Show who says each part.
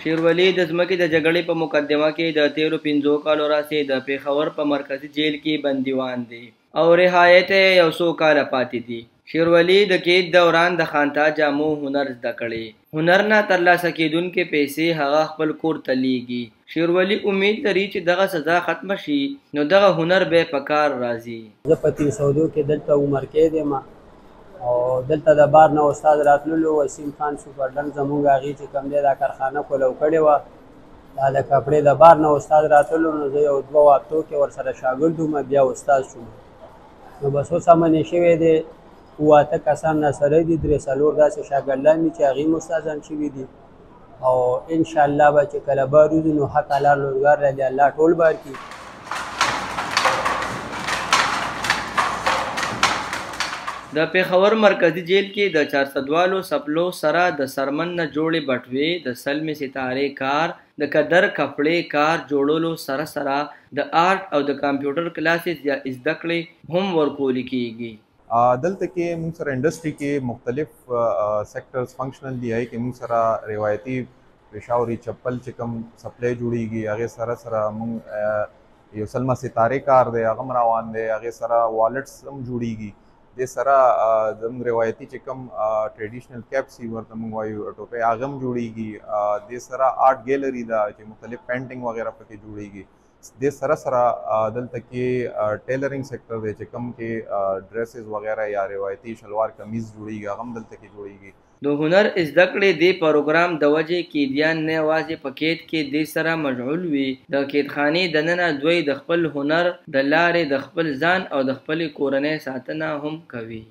Speaker 1: شیرولی د ځمکې د جګړې په مقدمه کې د تیرو 5 کالو راهیسې د پېښور په مرکزي جیل کې بندیوان دی او رهایت یې یو څو کاله پاتې دي. شیرولی د قید دوران د خانتا جامو هنر زده کړي. هنر نه ترلاسه کېدونکې پیسې هغه خپل کور ته لیږي. شیرولی امید لري چې دغه سزا ختمه شي نو دغه هنر به په کار راځي.
Speaker 2: زه په 302 کې دلته عمر کې یم او دلته د بار نه استاد راتللو وسیم خان سوپرډنټ زموږ هغې چې کوم دی دا کارخانه کولو کړې وه. دا د کپړې د بار نه استاد راتللو نو زه یو 2 هفتو کې ورسره شاګرد وم بیا استاد شوم. نو بس اوس امنې شوی دی 7 کسان راسره دي 3-4 داسې شاګردان دي چې هغې هم استادان شوي دي او انشاءالله به چې کله بار وځو نو حق حلال روزګار له دې الله ټول بار کړي.
Speaker 1: د پېښور مرکزي جیل کې د 400 سپلو سره د سرمن نه جوړې بټوې د سلمې ستارې کار د قدر کپړې کار جوړولو سره سره د آرټ او د کمپیوټر کلاسز یا زده کړې هم ورکول کېږي.
Speaker 3: دلته کې موږ سره انډسټري کې مختلف سیکټرز فنکشنل دی کې موږ سره روایتي پېښوري چپل چې کوم سپلای جوړیږي هغه سره سره موږ یو سلمه ستارې کار دی هغه روان دی هغه سره والټس هم جوړیږي. د سره زموږ روایتي چې کوم ټریډیشنل کیپس ورته موږ وایو ټوپۍ هغه هم جوړیږي. د سره آرټ ګیلري ده چې مختلف پینټینګ وغیرہ پکې جوړیږي. د سره سره دلته کې ټیلرینګ سیکټر دی چې کوم کې ډریسز وغیرہ یا روایتي شلوار کمیز جوړیږي هغه هم دلته کې جوړیږي.
Speaker 1: د هنر زده کړې د پروګرام د وجې قیدیان نه یوازې په قید کې د سره مشغول وي د قیدخانې دننه دوی د خپل هنر د لارې د خپل ځان او د خپل کورنۍ ساتنه هم کوي.